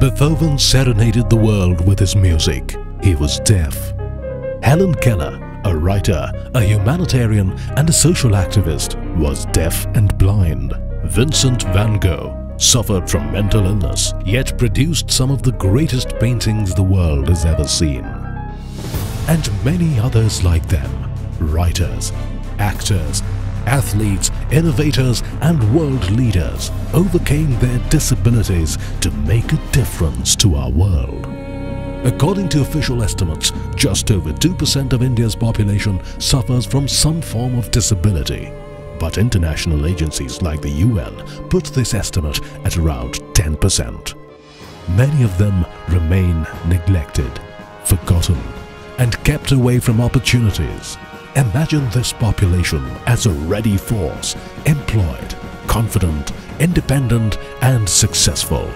Beethoven serenaded the world with his music. He was deaf. Helen Keller, a writer, a humanitarian and a social activist, was deaf and blind. Vincent van Gogh suffered from mental illness, yet produced some of the greatest paintings the world has ever seen. And many others like them, writers, actors, athletes, innovators and world leaders overcame their disabilities to make a difference to our world. According to official estimates, just over 2% of India's population suffers from some form of disability. But international agencies like the UN put this estimate at around 10%. Many of them remain neglected, forgotten, and kept away from opportunities. Imagine this population as a ready force, employed, confident, independent and successful.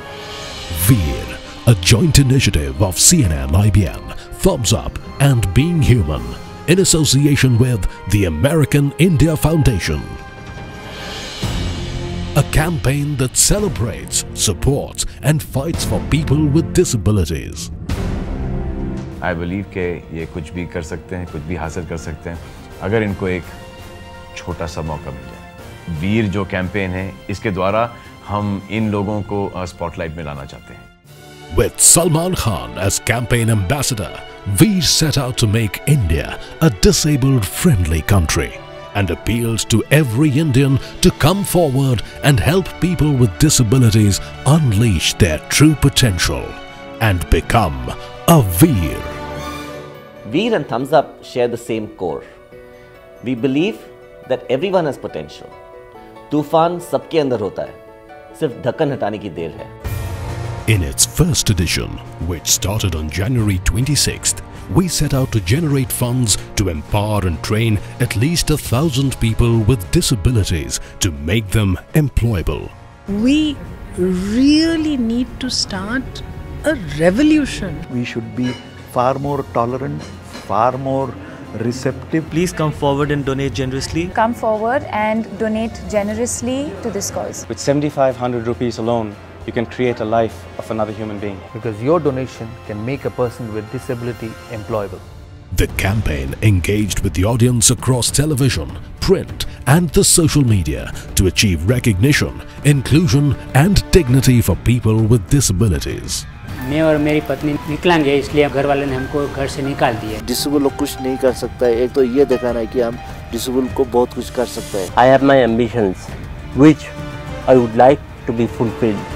Veer, a joint initiative of CNN, IBM, Thumbs Up and Being Human, in association with the American India Foundation. A campaign that celebrates, supports and fights for people with disabilities. I believe कि ये कुछ भी कर सकते हैं, कुछ भी हासिल कर सकते हैं, अगर इनको एक छोटा सा मौका मिल जाए। वीर जो कैंपेन है, इसके द्वारा हम इन लोगों को स्पॉटलाइट में लाना चाहते हैं। With Salman Khan as campaign ambassador, Veer set out to make India a disabled-friendly country and appeals to every Indian to come forward and help people with disabilities unleash their true potential and become a Veer. Veer and Thumbs Up share the same core. We believe that everyone has potential. तूफान सबके अंदर होता है, सिर्फ ढक्कन हटाने की देर है. In its first edition, which started on January 26th, we set out to generate funds to empower and train at least 1,000 people with disabilities to make them employable. We really need to start a revolution. We should be far more tolerant, far more receptive. Please come forward and donate generously. Come forward and donate generously to this cause. With 7,500 rupees alone, you can create a life of another human being. Because your donation can make a person with disability employable. The campaign engaged with the audience across television, print and the social media to achieve recognition, inclusion and dignity for people with disabilities. मैं और मेरी पत्नी विकलांग है, इसलिए घर वाले ने हमको घर से निकाल दिया। डिसेबल लोग कुछ नहीं कर सकता है, एक तो ये दिखाना है कि हम डिसेबल को बहुत कुछ कर सकते हैं। I have my ambitions, which I would like to be fulfilled.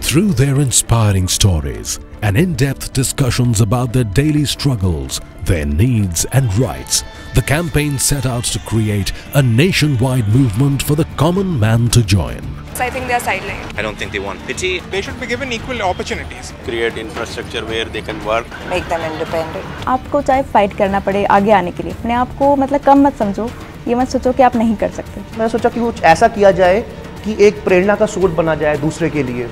Through their inspiring stories and in-depth discussions about their daily struggles, their needs and rights, the campaign set out to create a nationwide movement for the common man to join. I think they are sidelined. I don't think they want pity. They should be given equal opportunities. Create infrastructure where they can work. Make them independent. आपको चाहे fight करना पड़े आगे आने के लिए, अपने आप को मतलब कम मत समझो, ये मत सोचो कि आप नहीं कर सकते। मैं सोचा कि कुछ ऐसा किया जाए कि एक प्रेरणा का स्रोत बना जाए दूसरे के लिए।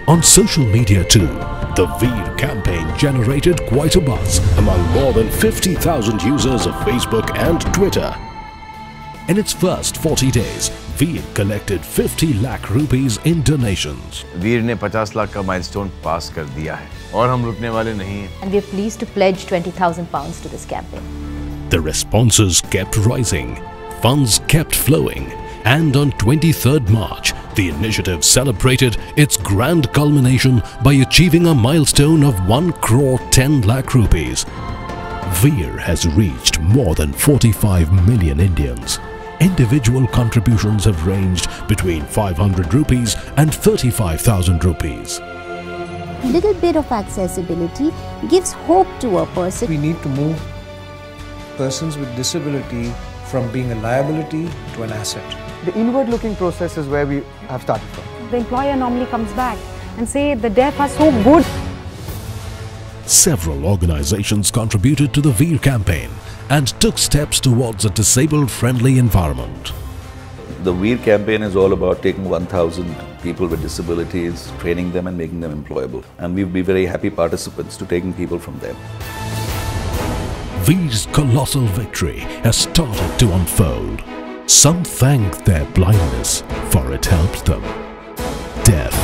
On social media too, the Veer campaign generated quite a buzz among more than 50,000 users of Facebook and Twitter. In its first 40 days, Veer collected 50 lakh rupees in donations. वीर ने 50 लाख का माइलस्टोन पास कर दिया है और हम रुकने वाले नहीं हैं. And we are pleased to pledge 20,000 pounds to this campaign. The responses kept rising, funds kept flowing, and on 23rd March, the initiative celebrated its grand culmination by achieving a milestone of 1 crore 10 lakh rupees. Veer has reached more than 45 million Indians. Individual contributions have ranged between 500 rupees and 35,000 rupees. A little bit of accessibility gives hope to a person. We need to move persons with disability from being a liability to an asset. The inward-looking process is where we have started from. The employer normally comes back and say the deaf are so good. Several organizations contributed to the Veer campaign and took steps towards a disabled-friendly environment. The Veer campaign is all about taking 1,000 people with disabilities, training them and making them employable. And we'll be very happy participants to taking people from them. Veer's colossal victory has started to unfold. Some thank their blindness, for it helped them. Deaf,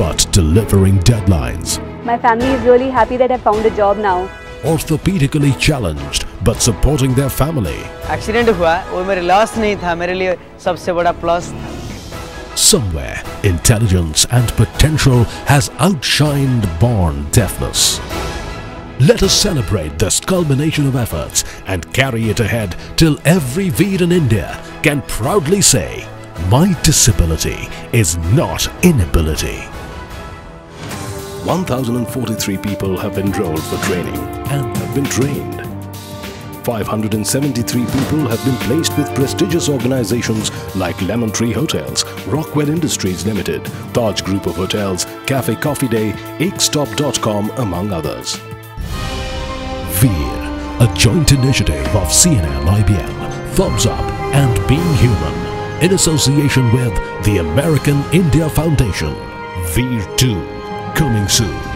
but delivering deadlines. My family is really happy that I found a job now. Orthopedically challenged but supporting their family. Accident हुआ वो मेरे loss नहीं था, मेरे लिए सबसे बड़ा plus था. Somewhere, intelligence and potential has outshined born deafness. Let us celebrate this culmination of efforts and carry it ahead till every Veer in India can proudly say, "My disability is not inability." 1,043 people have enrolled for training and have been trained. 573 people have been placed with prestigious organizations like Lemon Tree Hotels, Rockwell Industries Limited, Taj Group of Hotels, Cafe Coffee Day, Ekstop.com, among others. Veer, a joint initiative of CNL, IBM, Thumbs Up and Being Human, in association with the American India Foundation. Veer 2, coming soon.